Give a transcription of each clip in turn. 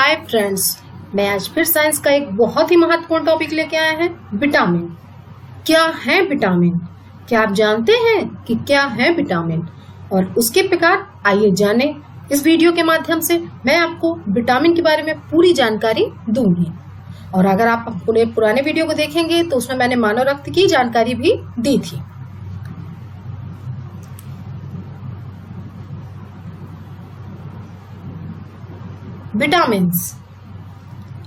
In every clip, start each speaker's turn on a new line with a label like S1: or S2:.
S1: Hi friends, मैं आज फिर साइंस का एक बहुत ही महत्वपूर्ण टॉपिक लेके आया है, विटामिन। क्या है विटामिन? क्या आप जानते हैं कि क्या है विटामिन और उसके प्रकार? आइए जानें। इस वीडियो के माध्यम से मैं आपको विटामिन के बारे में पूरी जानकारी दूंगी। और अगर आप अपने पुराने वीडियो को देखेंगे तो उसमें मैंने मानव रक्त की जानकारी भी दी थी। विटामिन्स,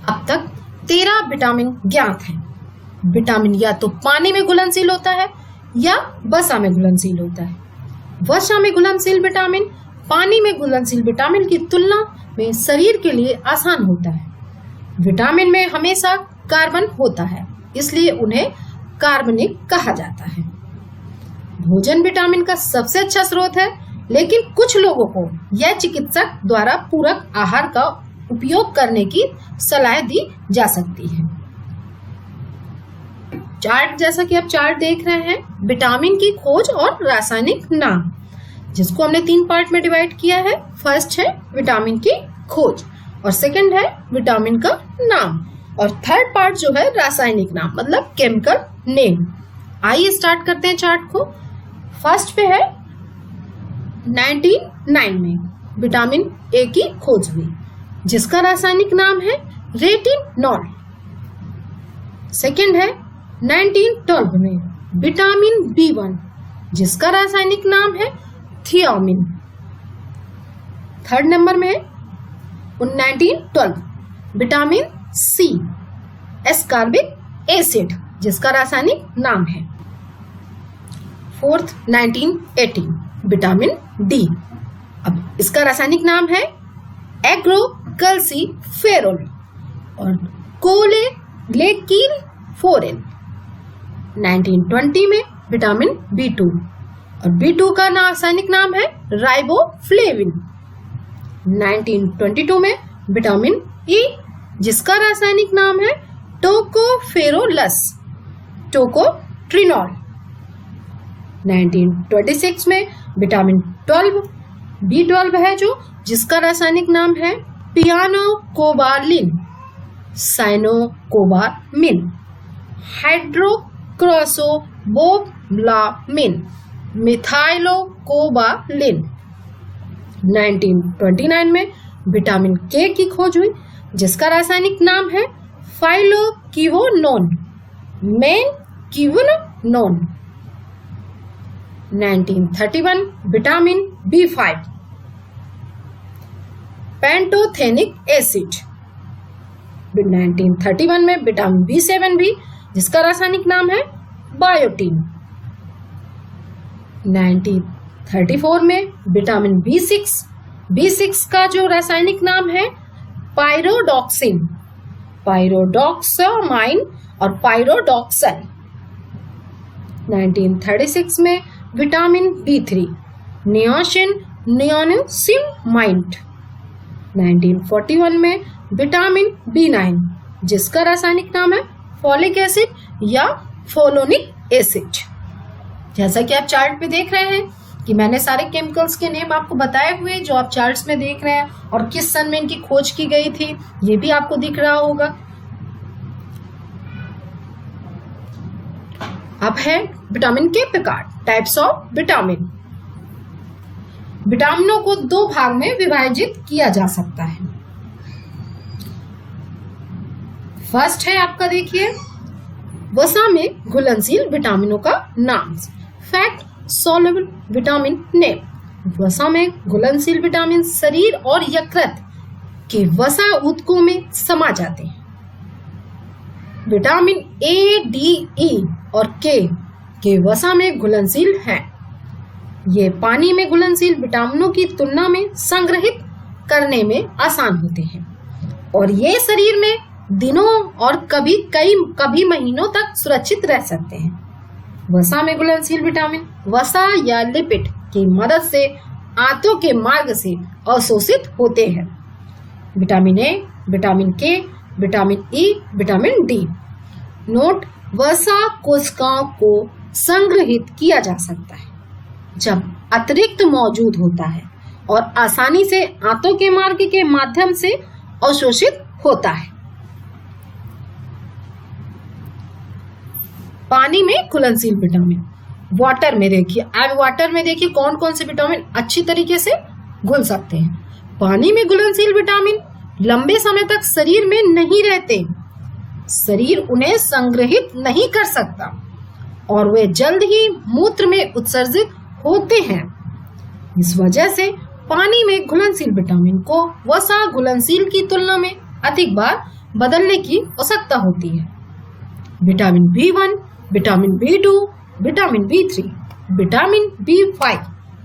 S1: अब तक 13 विटामिन ज्ञात हैं। विटामिन या तो पानी में घुलनशील होता है या वसा में घुलनशील होता है। वसा में घुलनशील विटामिन पानी में घुलनशील विटामिन की तुलना में शरीर के लिए आसान होता है। विटामिन में हमेशा कार्बन होता है, इसलिए उन्हें कार्बनिक कहा जाता है। भोजन विटामिन का सबसे अच्छा स्रोत है, लेकिन कुछ लोगों को यह चिकित्सक द्वारा पूरक आहार का उपयोग करने की सलाह दी जा सकती है। चार्ट, जैसा कि आप चार्ट देख रहे हैं, विटामिन की खोज और रासायनिक नाम, जिसको हमने 3 पार्ट में डिवाइड किया है। फर्स्ट है विटामिन की खोज और सेकंड है विटामिन का नाम और थर्ड पार्ट जो है रासायनिक नाम, मतलब केमिकल नेम। आइए स्टार्ट करते हैं चार्ट को। फर्स्ट पे है 1909 में विटामिन ए की खोज हुई, जिसका रासायनिक नाम है रेटिनॉल। सेकेंड है 1912 में विटामिन B1, जिसका रासायनिक नाम है थियामिन। थर्ड नंबर में 1912 विटामिन C, एस्कॉर्बिक एसिड, जिसका रासायनिक नाम है। फोर्थ 1918 विटामिन डी, अब इसका रासायनिक नाम है एग्रोकल्सीफेरोल और कोलेग्लिसरॉल। 1920 में विटामिन B2 और B2 का रासायनिक नाम है राइबोफ्लेविन। 1922 में विटामिन ई, जिसका रासायनिक नाम है टोकोफेरोलस टोकोट्रिनॉल। 1926 में विटामिन 12 B12 है जिसका रासायनिक नाम है पियानोकोबालिन साइनोकोबामिन हाइड्रोक्रोसोबोलामिन मिथाइलोकोबालिन। 1929 में विटामिन के की खोज हुई, जिसका रासायनिक नाम है phylloquinone menaquinone. 1931 vitamin B5 pantothenic acid. 1931 में विटामिन B7 भी, जिसका रासायनिक नाम है बायोटिन। 1934 में विटामिन B6 का जो रासायनिक नाम है पायरोडॉक्सामाइन और पायरोडॉक्सल। 1936 में विटामिन B3 नियासिनामाइड। 1941 में विटामिन B9, जिसका रासायनिक नाम है फोलिक एसिड या फोलोनिक एसिड। जैसा कि आप चार्ट पे देख रहे हैं कि मैंने सारे केमिकल्स के नेम आपको बताए हुए जो आप चार्ट्स में देख रहे हैं और किस सन में इनकी खोज की गई थी, ये भी आपको दिख रहा होगा। अब है विटामिन के प्रकार, टाइप्स ऑफ विटामिन। विटामिनों को 2 भाग में विभाजित किया जा सकता है। फर्स्ट है आपका, देखिए, वसा में घुलनशील विटामिनों का नाम, फैट सॉल्युबल विटामिन नेम। वसा में घुलनशील विटामिन शरीर और यकृत के वसा ऊतकों में समा जाते हैं। विटामिन ए, डी, ई और के वसा में घुलनशील हैं। ये पानी में घुलनशील विटामिनों की तुलना में संग्रहित करने में आसान होते हैं और ये शरीर में दिनों और कभी महीनों तक सुरक्षित रह सकते हैं। वसा में घुलनशील विटामिन वसा या लिपिड की मदद से आंतों के मार्ग से अवशोषित होते हैं। विटामिन ए, विटामिन के, vitamin E, vitamin D. Note, वसा कोशिकाओं को संग्रहित किया जा सकता है जब अतिरिक्त मौजूद होता है और आसानी से आंतों के मार्ग के माध्यम से अवशोषित होता है। पानी में घुलनशील विटामिन, वाटर में देखिए, अब वाटर में देखिए कौन कौन से विटामिन अच्छी तरीके से घुल सकते हैं। पानी में घुलनशील विटामिन लंबे समय तक शरीर में नहीं रहते, शरीर उन्हें संग्रहित नहीं कर सकता और वे जल्द ही मूत्र में उत्सर्जित होते हैं। इस वजह से पानी में घुलनशील विटामिन को वसा घुलनशील की तुलना में अधिक बार बदलने की आवश्यकता होती है। Vitamin B1, vitamin B2, vitamin B3, vitamin B5,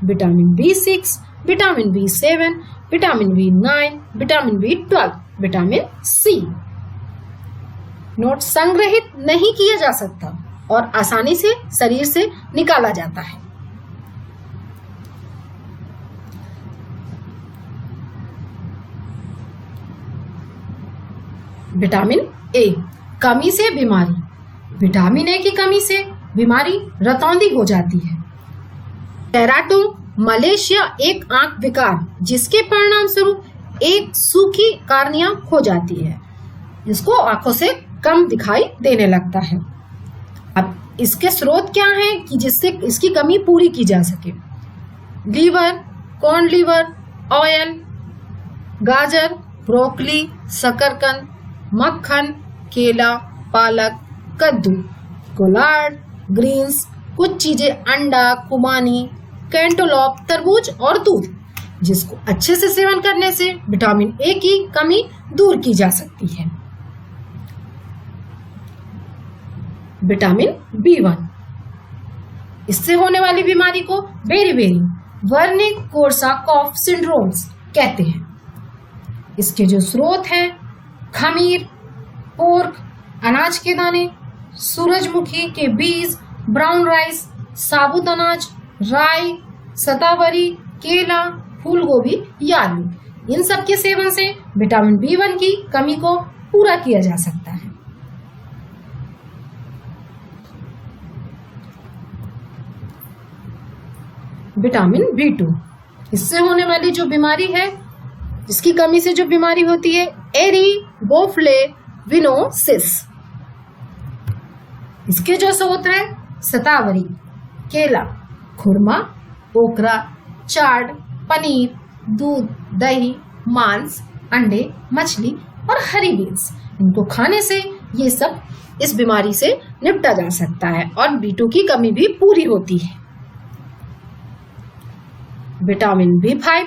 S1: vitamin B6, vitamin B7, vitamin B9, vitamin B12, vitamin C। Note, संग्रहित नहीं किया जा सकता और आसानी से शरीर से निकाला जाता है। विटामिन ए, कमी से बीमारी। विटामिन ए की कमी से बीमारी रतौंधी हो जाती है। टेराटोमलेशिया एक आंख विकार जिसके परिणाम स्वरूप एक सूखी कार्निया हो जाती है, इसको आंखों से कम दिखाई देने लगता है। अब इसके स्रोत क्या हैं कि जिससे इसकी कमी पूरी की जा सके? लीवर, कॉर्न लीवर, ऑयल, गाजर, ब्रोकली, शकरकंद, मक्खन, केला, पालक, कद्दू, कोलार्ड, ग्रीन्स, कुछ चीजें अंडा, खुबानी, कैंटोलॉप, तरबूज और दूध, जिसको अच्छे से सेवन करने से विटामिन ए की कमी दूर की जा सकती है। विटामिन B1, इससे होने वाली बीमारी को बेरी-बेरी वर्निक कोर्साकॉफ सिंड्रोम्स कहते हैं। इसके जो स्रोत हैं खमीर, पोर्क, अनाज के दाने, सूरजमुखी के बीज, ब्राउन राइस, साबुत अनाज, राई, शतावरी, केला, फूलगोभी या आलू, इन सब के सेवन से विटामिन B1 की कमी को पूरा किया जा सकता है। विटामिन B2, इससे होने वाली जो बीमारी है, इसकी कमी से जो बीमारी होती है एरिबोफ्लेविनोसिस। इसके जो स्रोत है शतावरी, केला, खुरमा, ओकरा, चाट, पनीर, दूध, दही, मांस, अंडे, मछली और हरी बीन्स, इनको खाने से ये सब इस बीमारी से निपटा जा सकता है और B2 की कमी भी पूरी होती है। विटामिन B5,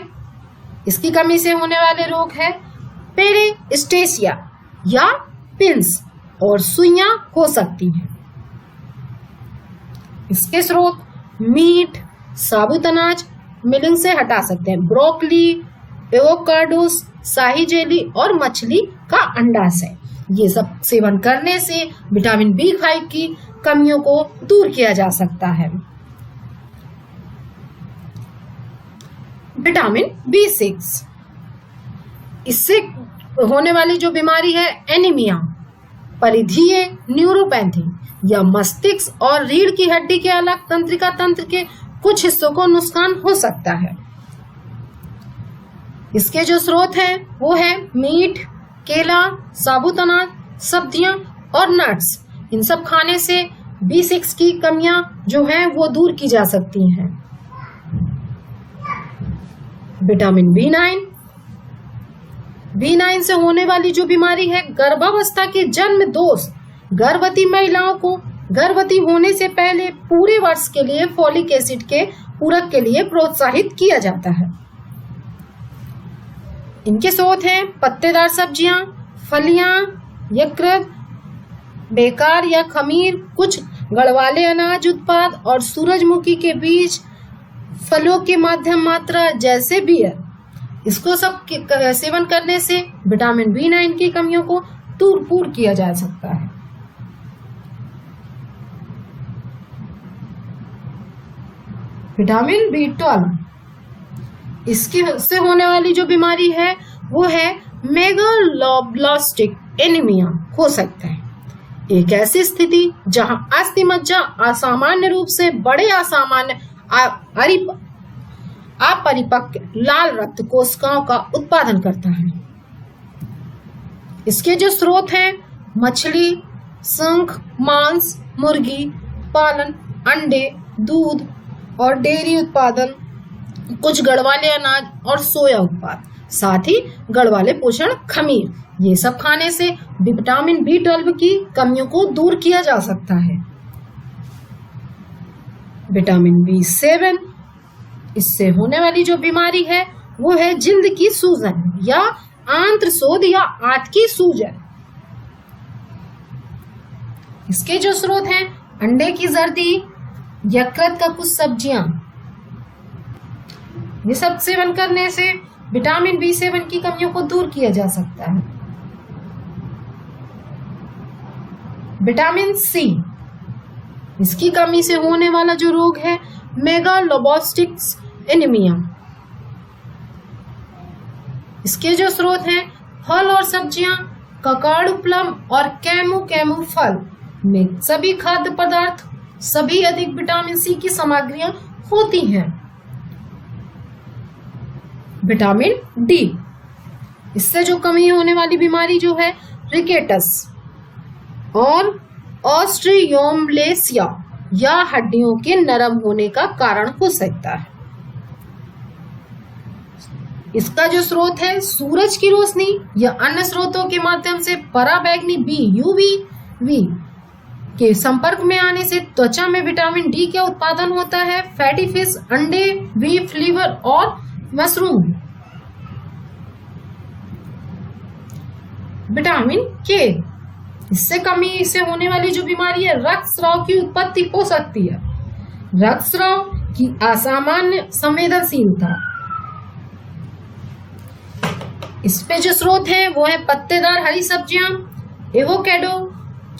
S1: इसकी कमी से होने वाले रोग है पेरिस्टेसिया या पिंस और सुइयां हो सकती हैं। इसके स्रोत मीट, साबुत अनाज, मिलिंग से हटा सकते हैं, ब्रोकली, एवोकाडोस, शाही जेली और मछली का अंडास है। ये सब सेवन करने से विटामिन B5 की कमियों को दूर किया जा सकता है। विटामिन B6, इससे होने वाली जो बीमारी है एनीमिया, परिधीय न्यूरोपैथी या मस्तिष्क और रीढ़ की हड्डी के अलग तंत्रिका तंत्र के कुछ हिस्सों को नुकसान हो सकता है। इसके जो स्रोत हैं वो है मीट, केला, साबुत अनाज, सब्जियां और नट्स। इन सब खाने से B6 की कमियां जो हैं वो दूर की जा सकती हैं। विटामिन B9 से होने वाली जो बीमारी है गर्भावस्था के जन्म दोष, गर्भवती महिलाओं को गर्भवती होने से पहले पूरे वर्ष के लिए फोलिक एसिड के पूरक के लिए प्रोत्साहित किया जाता है। इनके स्रोत हैं पत्तेदार सब्जियां, फलियां, यकृत, बेकार या खमीर, कुछ गढ़वाले अनाज उत्पाद और सूरजमुखी के बीज, फलों की मध्यम मात्रा जैसे बियर। इसको सब सेवन करने से विटामिन B9 की कमियों को दूर किया जा सकता है। विटामिन B12, इसकी से होने वाली जो बीमारी है वो है मेगालोब्लास्टिक एनीमिया हो सकता है। एक ऐसी स्थिति जहां अस्थि मज्जा असामान्य रूप से बड़े असामान्य अपरिपक्व लाल रक्त कोशिकाओं का उत्पादन करता है। इसके जो स्रोत हैं मछली, शंख, मांस, मुर्गी पालन, अंडे, दूध और डेयरी उत्पादन, कुछ गढ़वाले अनाज और सोया उत्पाद, साथ ही गढ़वाले पोषण खमीर। ये सब खाने से विटामिन B12 की कमियों को दूर किया जा सकता है। विटामिन B7, इससे होने वाली जो बीमारी है वो है जिल्द की सूजन या आंत्रशोथ या आंत की सूजन। इसके जो स्रोत हैं अंडे की जर्दी, यकृत का कुछ सब्जियां, ये सब सेवन करने से विटामिन B7 की कमियों को दूर किया जा सकता है। विटामिन C, इसकी कमी से होने वाला जो रोग है मेगालोब्लास्टिक एनीमिया। इसके जो स्रोत हैं फल और सब्जियां, ककाड़ू प्लम और कैमू फल में सभी खाद्य पदार्थ, सभी अधिक विटामिन C की सामग्रियां होती हैं। विटामिन D, इससे जो कमी होने वाली बीमारी जो है रिकेटस और ऑस्ट्रियोमलेशिया या हड्डियों के नरम होने का कारण हो सकता है। इसका जो स्रोत है सूरज की रोशनी या अन्य स्रोतों के माध्यम से पराबैंगनी UVB के संपर्क में आने से त्वचा में विटामिन D का उत्पादन होता है। फैटी फिश, अंडे, बीफ, लीवर और मशरूम। विटामिन K, इससे कमी से होने वाली जो बीमारी है रक्तस्राव की उत्पत्ति हो सकती है। रक्तस्राव की असामान्य संवेदनशीलता। इस पे जो स्रोत है वो है पत्तेदार हरी सब्जियां, एवोकेडो,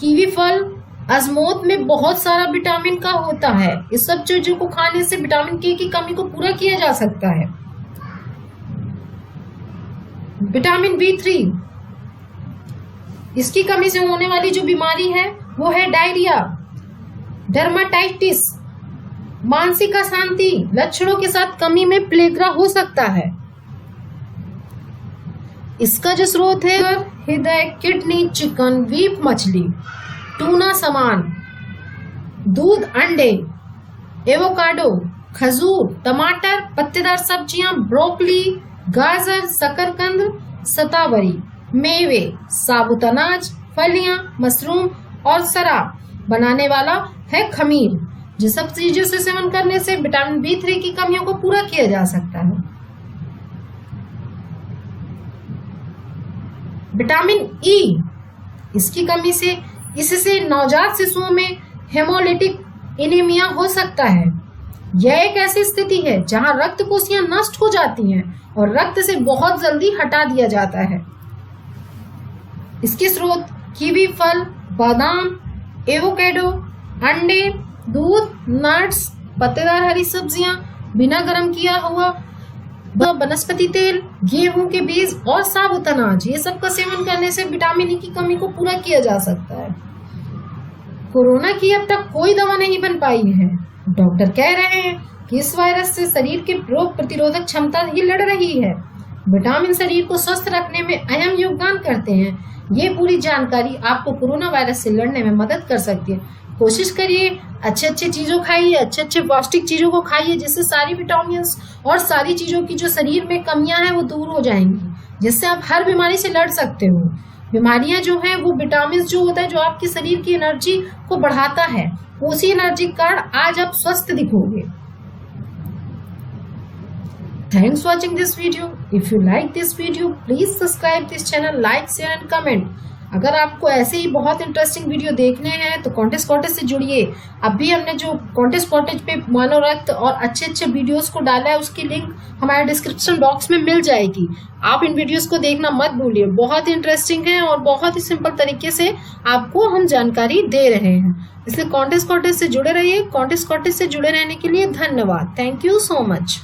S1: कीवी फल। अजमोद में बहुत सारा विटामिन का होता है। इस सब चीजों को खाने से विटामिन K की कमी को पूरा किया जा सकता है। विटामिन B3, इसकी कमी से होने वाली जो बीमारी है वो है डायरिया, डर्माटाइटिस, मानसिक अशांति लक्षणों के साथ कमी में प्लेग्रा हो सकता है। इसका जो स्रोत है हृदय, किडनी, चिकन, बीफ मछली, टूना सामान, दूध, अंडे, एवोकाडो, खजूर, टमाटर, पत्तेदार सब्जियां, ब्रोकली, गाजर, शकरकंद, शतावरी, मेवे, साबुत अनाज, फलियां, मशरूम और शराब बनाने वाला है खमीर। जिन सब चीजों से सेवन करने से विटामिन B3 की कमियों को पूरा किया जा सकता है। विटामिन E, इसकी कमी से इससे नवजात शिशुओं में हेमोलिटिक एनीमिया हो सकता है। यह एक ऐसी स्थिति है जहां रक्त कोशिकाएं नष्ट हो जाती हैं और रक्त से बहुत जल्दी हटा दिया जाता है। इसके स्रोत कीवी फल, बादाम, एवोकेडो, अंडे, दूध, नट्स, पत्तेदार हरी सब्जियां, बिना गर्म किया हुआ वनस्पति तेल, गेहूं के बीज और साबुत अनाज, ये सब का सेवन करने से विटामिन E की कमी को पूरा किया जा सकता है। कोरोना की अब तक कोई दवा नहीं बन पाई है। डॉक्टर कह रहे हैं कि इस वायरस से शरीर की रोग प्रतिरोधक क्षमता ही लड़ रही है। विटामिन शरीर को स्वस्थ रखने में अहम योगदान करते हैं। ये पूरी जानकारी आपको कोरोना वायरस से लड़ने में मदद कर सकती है। कोशिश करिए अच्छे चीजों खाइए, अच्छे पौष्टिक चीजों को खाइए, जिससे सारी विटामिन और सारी चीजों की जो शरीर में कमियां हैं वो दूर हो जाएंगी, जिससे आप हर बीमारी से लड़ सकते हो। बीमारियां जो हैं वो विटामिन जो होता है जो आपके शरीर की एनर्जी को बढ़ाता है, उसी एनर्जी के कारण आज आप स्वस्थ दिखोगे। Thanks for watching this video. If you like this video, please subscribe this channel, like, share and comment. अगर आपको ऐसे ही बहुत इंटरेस्टिंग वीडियो देखने हैं तो कॉन्टेस्ट कॉटेज से जुड़िए। अभी हमने जो कॉन्टेस्ट कॉटेज पे मनोरथ और अच्छे वीडियोस को डाला है उसकी लिंक हमारे डिस्क्रिप्शन बॉक्स में मिल जाएगी। आप इन वीडियोस को देखना मत भूलिए, बहुत ही इंटरेस्टिंग है और बहुत ही सिंपल तरीके से आपको हम जानकारी दे रहे हैं। इसलिए कॉन्टेस्ट कॉटेज से जुड़े रहिए। कॉन्टेस्ट कॉटेज से जुड़े रहने के लिए धन्यवाद। Thank you so much.